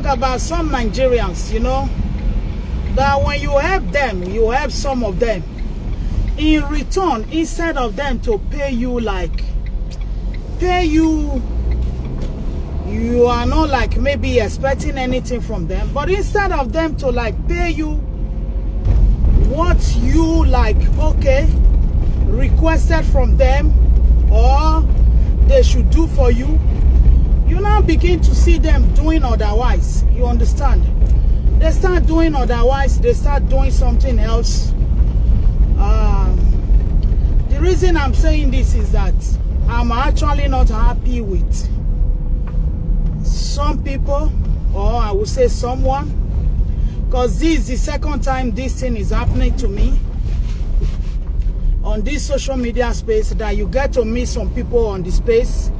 talk about some Nigerians, you know, that when you help them, you help some of them. In return, instead of them to pay you, you are not like maybe expecting anything from them, but instead of them to like pay you what you like, okay, requested from them or they should do for you, you now begin to see them doing otherwise. You understand? They start doing otherwise. They start doing something else. The reason I'm saying this is that I'm actually not happy with some people, or I would say someone, because this is the second time this thing is happening to me on this social media space, that you get to meet some people on the space,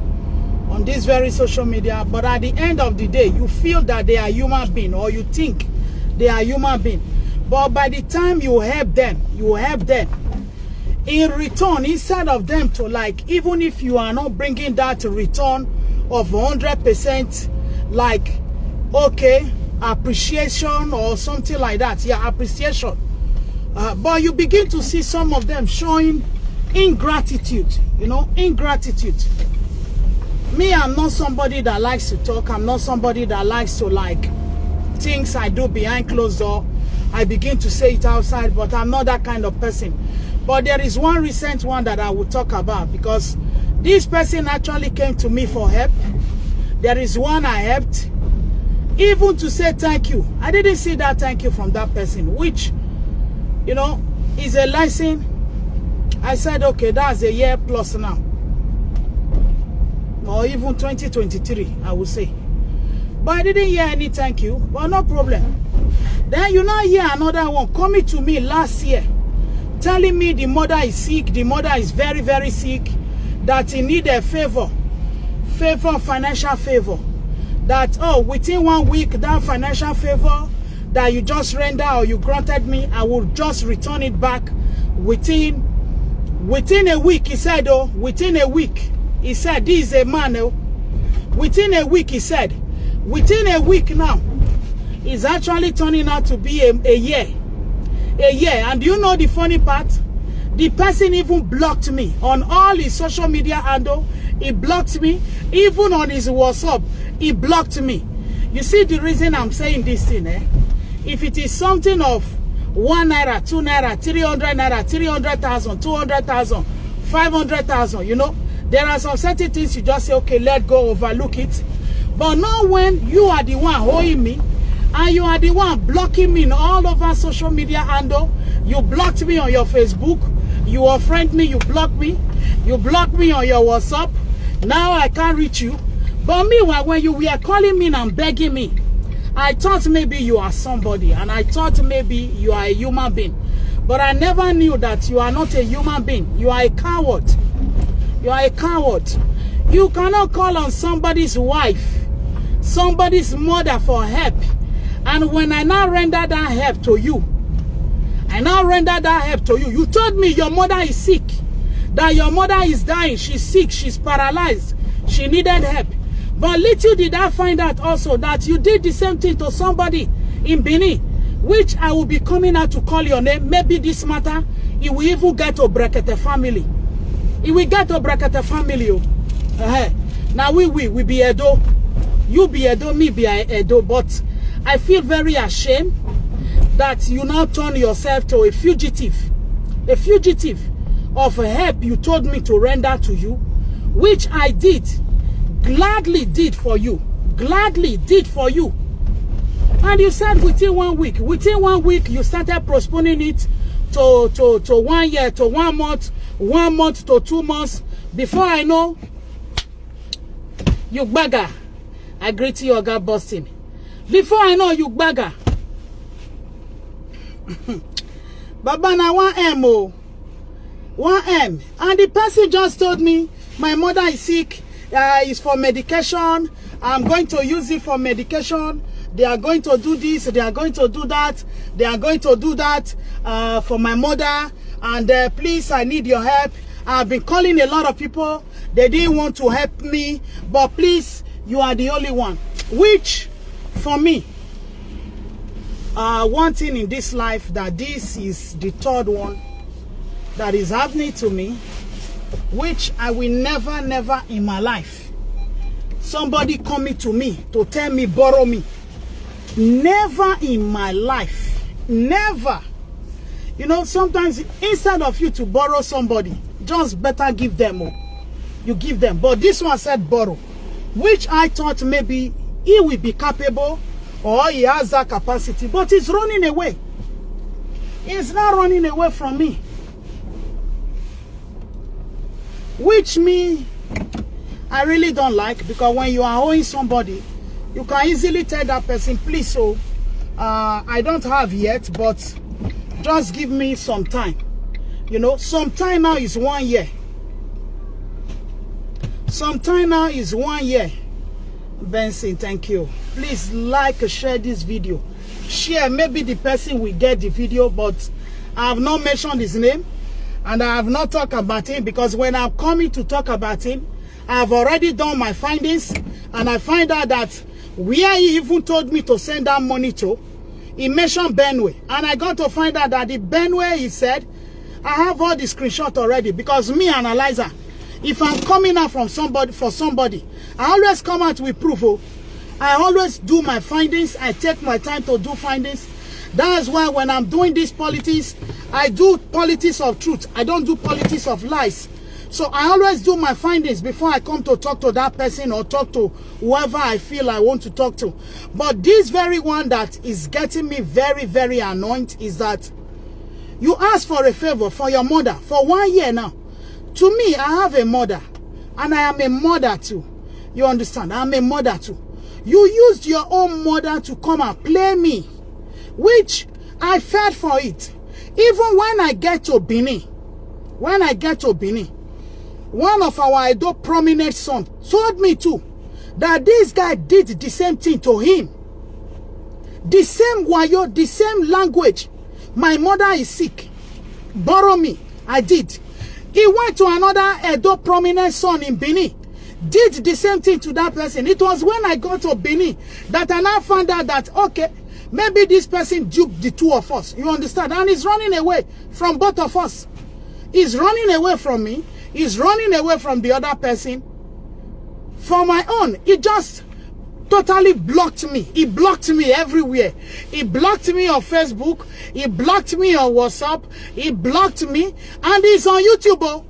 on this very social media, but at the end of the day, you feel that they are human being, or you think they are human being. But by the time you help them, in return, instead of them to like, even if you are not bringing that return of 100%, like, okay, appreciation or something like that, yeah, appreciation. But you begin to see some of them showing ingratitude, you know, ingratitude. Me, I'm not somebody that likes to talk. I'm not somebody that likes to like things I do behind closed door. I begin to say it outside, but I'm not that kind of person. But there is one recent one that I will talk about, because this person actually came to me for help. There is one I helped, even to say thank you. I didn't see that thank you from that person, which, you know, is a lesson. I said, okay, that's a year plus now, or even 2023, I would say. But I didn't hear any thank you, but no problem. Then you now hear another one coming to me last year, telling me the mother is sick, the mother is very, very sick, that he need a favor, financial favor. That, oh, within 1 week, that financial favor that you just render or you granted me, I will just return it back within a week. He said, oh, within a week. He said, this is a man, oh. Within a week, he said. Within a week now, it's actually turning out to be a year. A year. And you know the funny part? The person even blocked me on all his social media handle. He blocked me. Even on his WhatsApp, he blocked me. You see the reason I'm saying this thing, eh? If it is something of 1 naira, 2 naira, 300 naira, 300,000, 200,000, 500,000, you know, there are some certain things you just say, okay, let go, overlook it. But not when you are the one holding me, and you are the one blocking me in all over social media handle. You blocked me on your Facebook. You unfriend me, you block me. You block me on your WhatsApp. Now I can't reach you. But meanwhile, when you were calling me and begging me, I thought maybe you are somebody, and I thought maybe you are a human being. But I never knew that you are not a human being. You are a coward. You are a coward. You cannot call on somebody's wife, somebody's mother for help. And when I now render that help to you, you told me your mother is sick, that your mother is dying, she's sick, she's paralyzed, she needed help. But little did I find out also that you did the same thing to somebody in Benin, which I will be coming out to call your name. Maybe this matter, it will even get to Brekete family. It will get to Brekete family. Now we be Edo. You be Edo, me be Edo. But I feel very ashamed that you now turn yourself to a fugitive of help you told me to render to you, which I did, gladly did for you. And you said within 1 week. Within 1 week, you started postponing it to 1 year, to 1 month, 1 month to 2 months. Before I know, you bagger. I greet you, Oga Boston. Before I know, you bagger. Baba, na 1M, oh. 1M. And the person just told me, my mother is sick. It's for medication. I'm going to use it for medication. They are going to do this. They are going to do that. They are going to do that for my mother. And please, I need your help. I've been calling a lot of people. They didn't want to help me. But please, you are the only one. Which, For me, one thing in this life, that this is the third one that is happening to me, which I will never in my life somebody coming to me to tell me borrow me. Never in my life. Never. You know, sometimes instead of you to borrow somebody, just better give them. You give them. But this one said borrow, which I thought maybe he will be capable or he has that capacity, but he's running away. He's not running away from me. Which me, I really don't like, because when you are owing somebody, you can easily tell that person, please, so I don't have yet, but just give me some time. You know, some time now is 1 year. Some time now is 1 year. Benson, thank you. Please like, share this video. Share, maybe the person will get the video, but I have not mentioned his name and I have not talked about him, because when I'm coming to talk about him, I have already done my findings, and I find out that where he even told me to send that money to, he mentioned Benue, and I got to find out that the Benue he said, I have all the screenshot already, because me and Eliza, if I'm coming out from somebody for somebody, I always come out with proof. I always do my findings. I take my time to do findings. That's why when I'm doing this politics, I do politics of truth. I don't do politics of lies. So I always do my findings before I come to talk to that person or talk to whoever I feel I want to talk to. But this very one that is getting me very annoyed is that you ask for a favor for your mother for 1 year now. To me, I have a mother, and I am a mother too. You understand? I'm a mother too. You used your own mother to come and play me, which I felt for it. Even when I get to Benin, one of our Edo prominent sons told me too that this guy did the same thing to him. The same wayo, the same language. My mother is sick. Borrow me. I did. He went to another Edo prominent son in Benin. Did the same thing to that person. It was when I got to Benin that I now found out that, okay, maybe this person duped the two of us. You understand? And he's running away from both of us. He's running away from me. He's running away from the other person. For my own, he just totally blocked me. He blocked me everywhere. He blocked me on Facebook. He blocked me on WhatsApp. He blocked me. And he's on YouTube. Oh.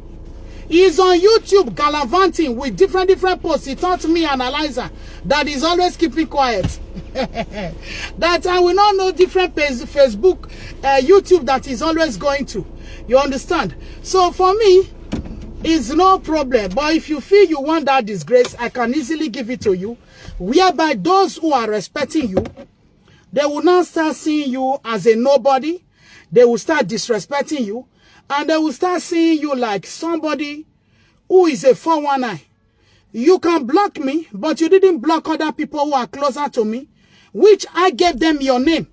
He's on YouTube gallivanting with different posts. He taught me and Eliza that he's always keeping quiet. That I will not know different pages, Facebook, YouTube that he's always going to. You understand? So for me, it's no problem. But if you feel you want that disgrace, I can easily give it to you. Whereby those who are respecting you, they will now start seeing you as a nobody. They will start disrespecting you. And they will start seeing you like somebody who is a 419. You can block me, but you didn't block other people who are closer to me, which I gave them your name.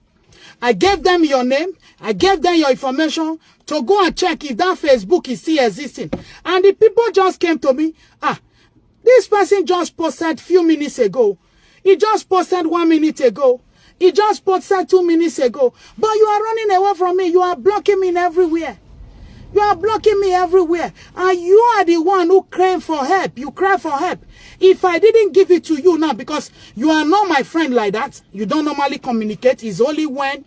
I gave them your name. I gave them your information to go and check if that Facebook is still existing. And the people just came to me. This person just posted few minutes ago. He just posted 1 minute ago. He just posted 2 minutes ago. But you are running away from me. You are blocking me everywhere. You are blocking me everywhere. And you are the one who cry for help. You cry for help. If I didn't give it to you now, because you are not my friend like that, you don't normally communicate. It's only when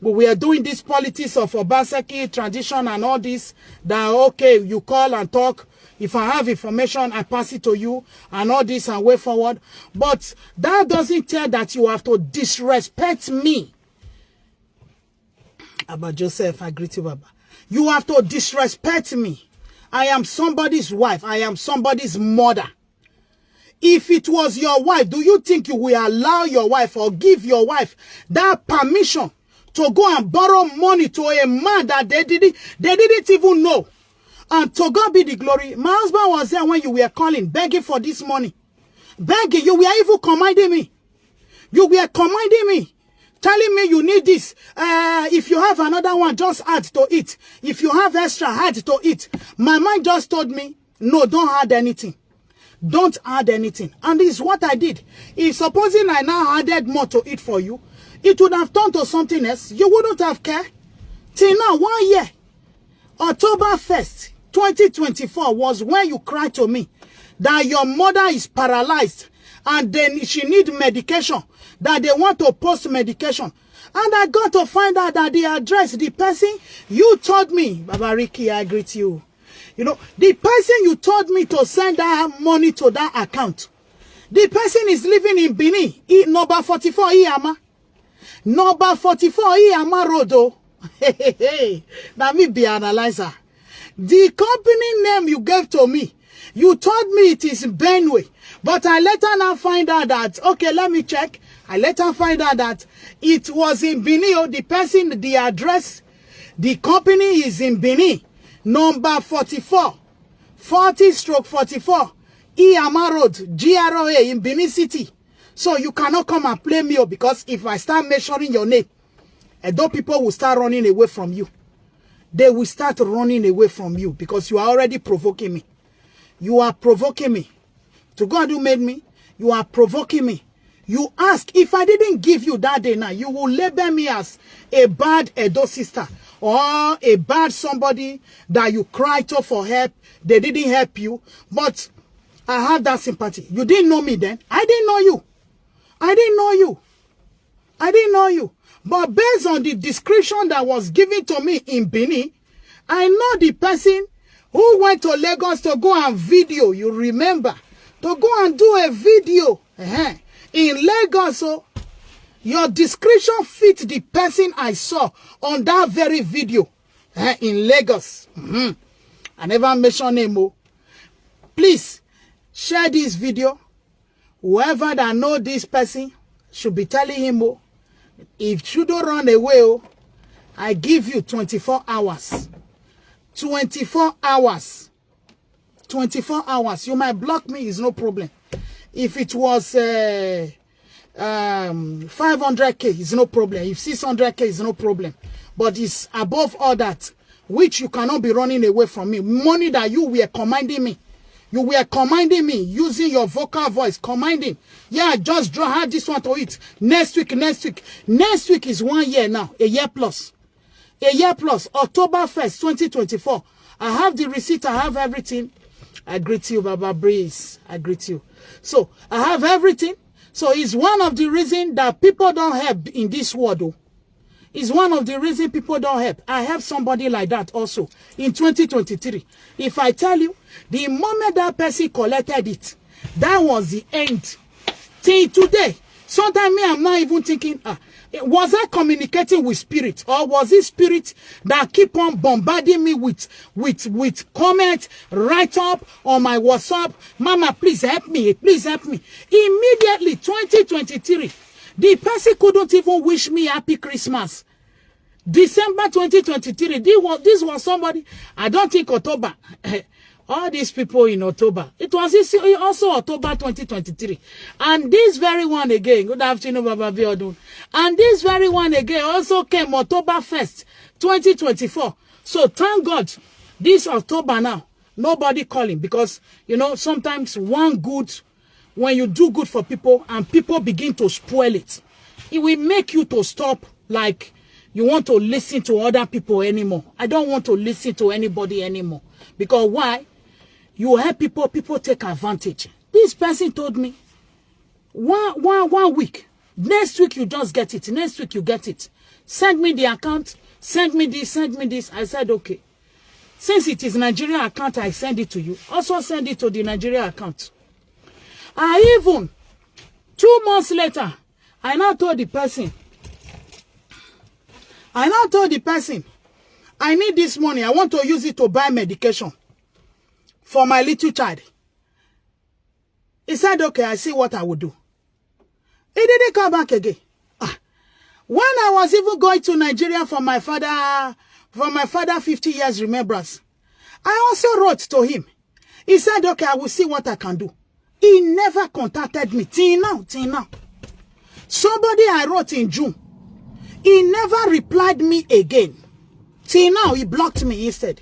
we are doing this politics of Obaseki, tradition and all this, that okay, you call and talk. If I have information, I pass it to you and all this and way forward. But that doesn't tell that you have to disrespect me. Abba Joseph, I greet you, Baba. You have to disrespect me. I am somebody's wife. I am somebody's mother. If it was your wife, do you think you will allow your wife or give your wife that permission to go and borrow money to a man that they didn't even know? And to God be the glory. My husband was there when you were calling, begging for this money. Begging. You were even commanding me. You were commanding me. Telling me you need this. If you have another one, just add to it. If you have extra, add to it. My mind just told me, no, don't add anything. don't add anything. And this is what I did. If supposing I now added more to it for you, it would have turned to something else. You wouldn't have cared. Till now, 1 year. October 1st, 2024 was when you cried to me that your mother is paralyzed and then she needs medication, that they want to post medication. And I got to find out that the address, the person you told me, Baba Ricky, I greet you. You know, the person you told me to send that money to that account, the person is living in Benin, number 44 Iyama. Number 44 Iyama Road. Hey, let me be analyzer. The company name you gave to me, you told me it is Benway. But I later now find out that, okay, let me check. I later find out that it was in Benin. The person, the address, the company is in Benin. Number 44, 40/44, Iyama Road, GROA in Benin City. So you cannot come and play me because if I start mentioning your name, those people will start running away from you. They will start running away from you because you are already provoking me. You are provoking me. To God who made me, you are provoking me. You ask, if I didn't give you that day now, you will label me as a bad Edo sister or a bad somebody that you cried to for help. They didn't help you. But I have that sympathy. You didn't know me then. I didn't know you. I didn't know you. I didn't know you. But based on the description that was given to me in Benin, I know the person who went to Lagos to go and video, you remember, to go and do a video in Lagos. So your description fit the person I saw on that very video in Lagos. I never mentioned him. Please share this video. Whoever that know this person should be telling him, if you don't run away, I give you 24 hours. 24 hours. 24 hours. You might block me, it's no problem. If it was 500K, it's no problem. If 600K, it's no problem. But it's above all that, which you cannot be running away from me. Money that you were commanding me. You were commanding me using your vocal voice, commanding. Yeah, just draw out this one to it. Next week. Next week is 1 year now, a year plus. A year plus, October 1st, 2024. I have the receipt, I have everything. I greet you, Baba Breeze. I greet you. So, I have everything. So, it's one of the reasons that people don't help in this world. It's one of the reasons people don't help. I have somebody like that also in 2023. If I tell you, the moment that person collected it, that was the end. Till today, sometimes me, I'm not even thinking, was I communicating with spirit, or was it spirit that keep on bombarding me with comments right up on my WhatsApp? Mama, please help me. Please help me. Immediately, 2023, the person couldn't even wish me happy Christmas. December 2023, this was somebody, I don't think October. All these people in October. It was also October 2023. And this very one again, good afternoon, Baba Biodun. And this very one again also came October 1st, 2024. So thank God, this October now, nobody calling because, you know, sometimes one good, when you do good for people and people begin to spoil it, it will make you to stop like you want to listen to other people anymore. I don't want to listen to anybody anymore. Because why? You help people, people take advantage. This person told me, one week. Next week, you just get it. Next week, you get it. Send me the account. Send me this, send me this. I said, okay. Since it is Nigeria account, I send it to you. Also send it to the Nigeria account. I even, 2 months later, I now told the person, I need this money. I want to use it to buy medication for my little child. He said, okay, I see what I will do. He didn't come back again. When I was even going to Nigeria for my father 50 years remembrance, I also wrote to him. He said, okay, I will see what I can do. He never contacted me till now. Somebody I wrote in June, he never replied me again. Till now, he blocked me instead.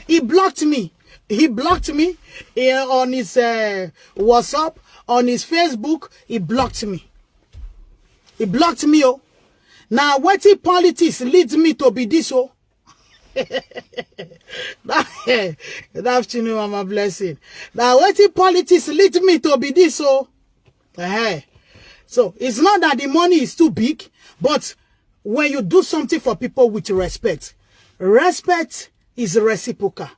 He blocked me. He blocked me on his WhatsApp, on his Facebook. He blocked me. He blocked me, oh. Now, what politics leads me to be this, oh? Good afternoon, I'm a blessing. Now, what politics leads me to be this, oh? So, it's not that the money is too big, but when you do something for people with respect, respect is reciprocal.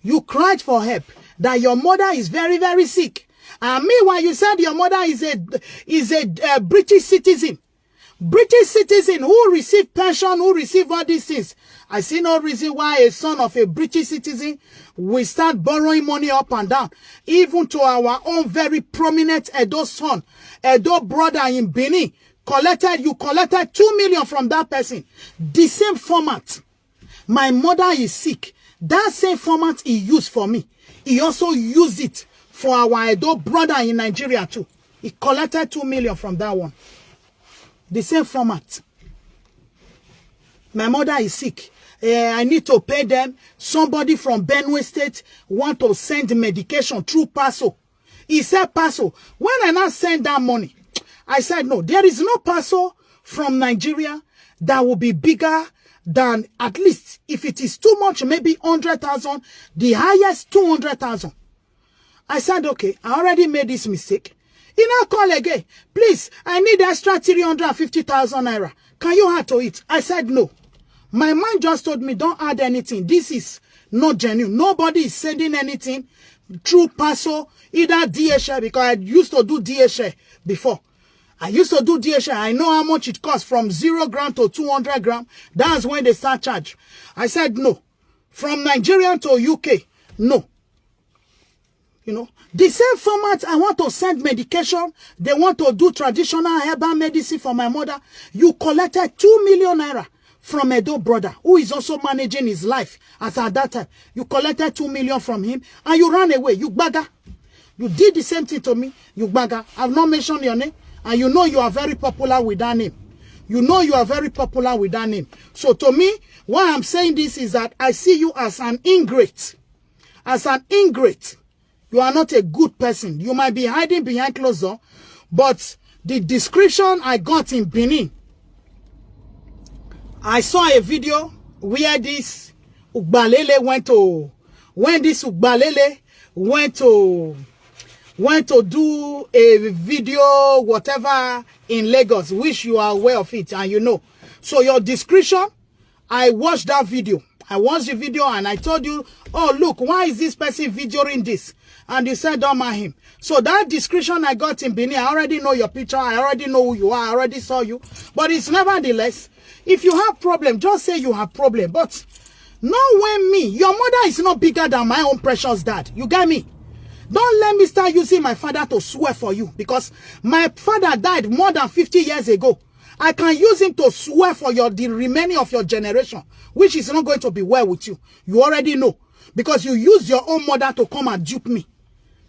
You cried for help, that your mother is very, very sick. And meanwhile, you said your mother is a British citizen. British citizen who receive pension, who receive all these things. I see no reason why a son of a British citizen will start borrowing money up and down. Even to our own very prominent Edo son, Edo brother in Benin, you collected 2 million from that person. The same format. My mother is sick. That same format he used for me. He also used it for our Edo brother in Nigeria too. He collected 2 million from that one. The same format. My mother is sick. I need to pay them. Somebody from Benue State want to send medication through Paso. He said Paso. When I now send that money, I said, no, there is no Paso from Nigeria that will be bigger than, at least, if it is too much, maybe 100,000, the highest 200,000. I said, okay, I already made this mistake. He now call again. Please, I need extra 350,000 naira. Can you add to it? I said no. My mind just told me, don't add anything. This is not genuine. Nobody is sending anything through Paso, either DHL, because I used to do DHL before. I used to do DHL. I know how much it costs from 0 gram to 200 gram. That's when they start charge. I said no. From Nigeria to UK, no. You know, the same format. I want to send medication. They want to do traditional herbal medicine for my mother. You collected 2 million naira from Edo brother, who is also managing his life as at that time. You collected 2 million from him and you ran away. You bagger. You did the same thing to me. You bagger. I've not mentioned your name. And you know you are very popular with that name. You know you are very popular with that name. So to me, why I'm saying this is that I see you as an ingrate. As an ingrate. You are not a good person. You might be hiding behind closed door, but the description I got in Benin, I saw a video where this Ugbalele went to do a video, whatever, in Lagos, which you are aware of it, and you know. So your description, I watched that video. I watched the video and I told you, oh, look, why is this person videoing this? And you said, don't mind him. So that description I got in Benin, I already know your picture. I already know who you are. I already saw you. But it's nevertheless, if you have problem, just say you have problem. But not when me, your mother is not bigger than my own precious dad. You get me? Don't let me start using my father to swear for you. Because my father died more than 50 years ago. I can use him to swear for the remaining of your generation, which is not going to be well with you. You already know. Because you use your own mother to come and dupe me.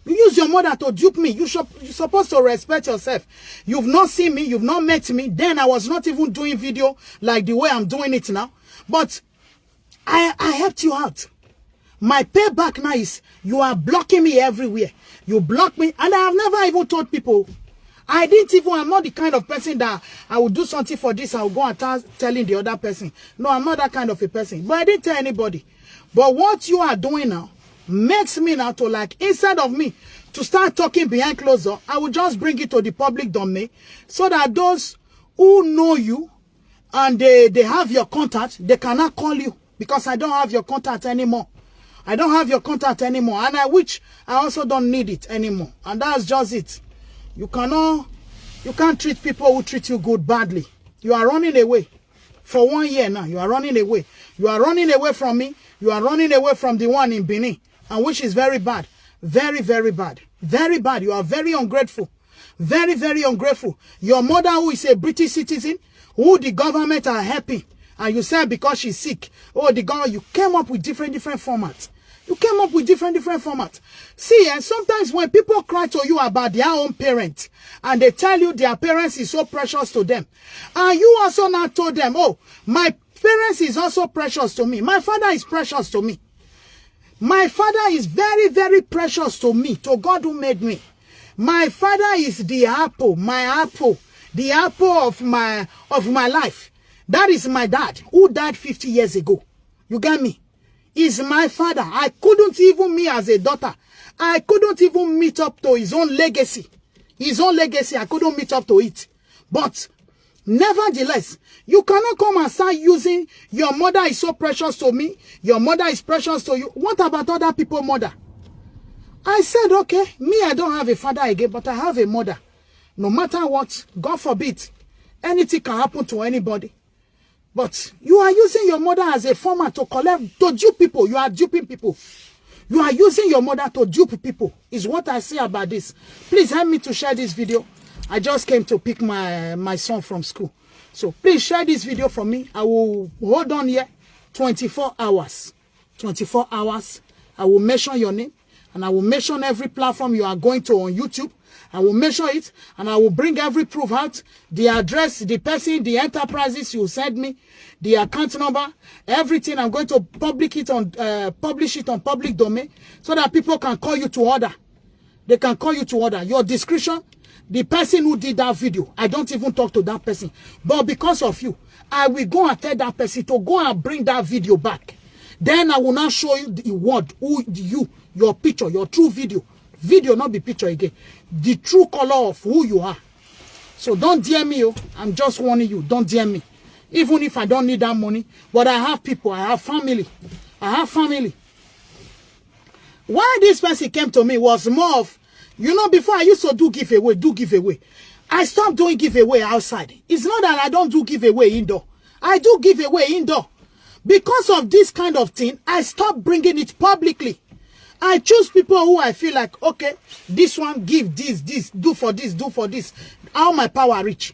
You use your mother to dupe me. You're supposed to respect yourself. You've not seen me. You've not met me. Then I was not even doing video like the way I'm doing it now. But I helped you out. My payback now is you are blocking me everywhere. You block me. And I have never even told people. I'm not the kind of person that I will do something for this. I will go and telling the other person. No, I'm not that kind of a person. But I didn't tell anybody. But what you are doing now makes me now to, like, instead of me to start talking behind closed door, I will just bring it to the public domain so that those who know you and they have your contact, they cannot call you because I don't have your contact anymore. I don't have your contact anymore, and I also don't need it anymore. And that's just it. You can't treat people who treat you good badly. You are running away. For 1 year now, you are running away. You are running away from me. You are running away from the one in Benin, and which is very bad. Very, very bad. Very bad. You are very ungrateful. Very, very ungrateful. Your mother, who is a British citizen, who the government are helping, and you said because she's sick, oh, the government, you came up with different formats. You came up with different formats. See, and sometimes when people cry to you about their own parents, and they tell you their parents is so precious to them, and you also now told them, oh, my parents is also precious to me. My father is precious to me. My father is very, very precious to me, to God who made me. My father is the apple, the apple of my life. That is my dad, who died 50 years ago. You get me? He's my father. I couldn't even, me as a daughter, I couldn't even meet up to his own legacy. His own legacy, I couldn't meet up to it. But nevertheless, you cannot come and start using your mother is so precious to me. Your mother is precious to you. What about other people's mother? I said, okay, me, I don't have a father again, but I have a mother. No matter what, God forbid, anything can happen to anybody. But you are using your mother as a format to collect, to dupe people. You are duping people. You are using your mother to dupe people, is what I say about this. Please help me to share this video. I just came to pick my son from school. So please share this video for me. I will hold on here 24 hours. 24 hours. I will mention your name. And I will mention every platform you are going to on YouTube. I will mention it. And I will bring every proof out. The address, the person, the enterprises you send me. The account number. Everything. I'm going to publish it on public domain. So that people can call you to order. They can call you to order. Your description. The person who did that video, I don't even talk to that person. But because of you, I will go and tell that person to go and bring that video back. Then I will now show you the word, your picture, your true video. Video, not the picture again. The true color of who you are. So don't DM me, oh. I'm just warning you, don't DM me. Even if I don't need that money. But I have people, I have family. I have family. Why this person came to me was more of, you know, before I used to do giveaway. I stopped doing giveaway outside. It's not that I don't do giveaway indoor. I do giveaway indoor. Because of this kind of thing, I stopped bringing it publicly. I choose people who I feel like, okay, this one, give this, do for this. How my power reach.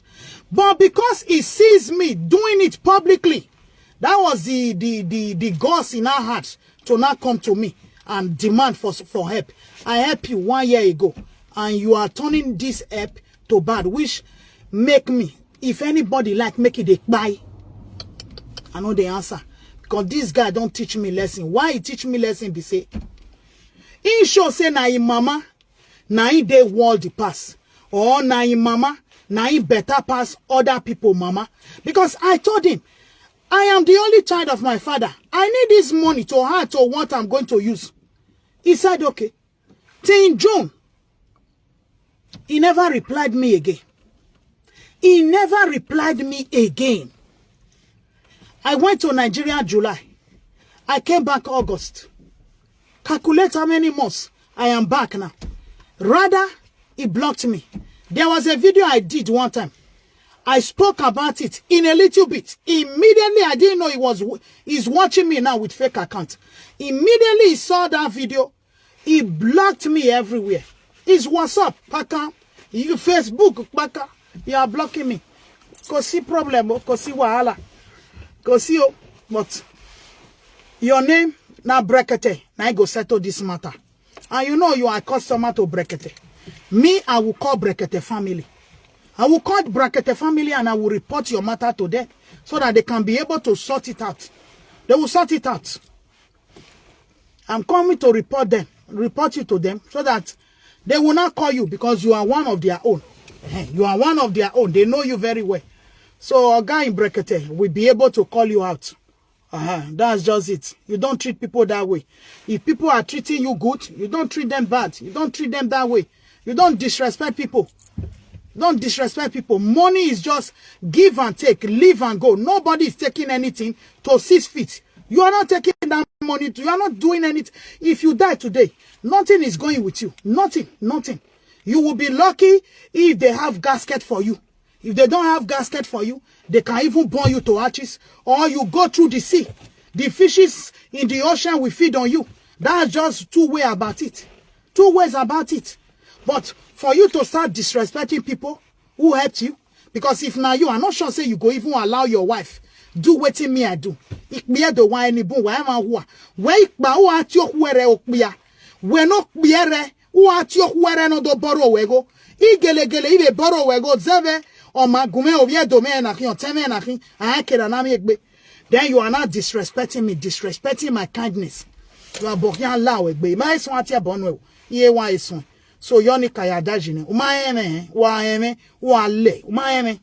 But because he sees me doing it publicly, that was the gods in our hearts to now come to me and demand for help. I helped you 1 year ago, and you are turning this help to bad, which make me, if anybody like make it a buy, I know the answer. Because this guy don't teach me lesson. Why he teach me lesson? Be say, he show say na him mama, na him dey world the pass, or na him mama, na him better pass other people mama. Because I told him, I am the only child of my father. I need this money to add to what I'm going to use. He said, okay. Till in June, he never replied me again. He never replied me again. I went to Nigeria July. I came back August. Calculate how many months I am back now. Rather, he blocked me. There was a video I did one time. I spoke about it in a little bit. Immediately, I didn't know he's watching me now with fake account. Immediately he saw that video, he blocked me everywhere. His WhatsApp, Paka, Facebook, Paka, you are blocking me. Cause see problem, cause see wahala. Cause see, but your name, now Brekete, now I go settle this matter. And you know you are a customer to Brekete. Me, I will call Brekete family. I will call Brekete family and I will report your matter to them so that they can be able to sort it out. They will sort it out. I'm coming to report you to them so that they will not call you because you are one of their own. You are one of their own. They know you very well. So a guy in Brekete will be able to call you out. That's just it. You don't treat people that way. If people are treating you good, you don't treat them bad. You don't treat them that way. You don't disrespect people. Don't disrespect people. Money is just give and take, leave and go. Nobody is taking anything to 6 feet. You are not taking that money. You are not doing anything. If you die today, nothing is going with you. Nothing. Nothing. You will be lucky if they have gasket for you. If they don't have gasket for you, they can even burn you to ashes. Or you go through the sea. The fishes in the ocean will feed on you. That's just two ways about it. Two ways about it. But for you to start disrespecting people who helped you, because if now you are not sure say you go even allow your wife do what me I do. Ikbiya do wa any boom wa ma wa. We ikba who at your were okbiya. We no biere who at your were no do borrow wego. Igelegele ibe borrow wego zeve or magume ovie domain na hin teme na hin. I kera na me egbe. Then you are not disrespecting me, disrespecting my kindness. You are bokian lawe gbe. Ma esun ati abonu iye wa esun. So yoni kaya dajine. Uma eme wa le. Uma eme.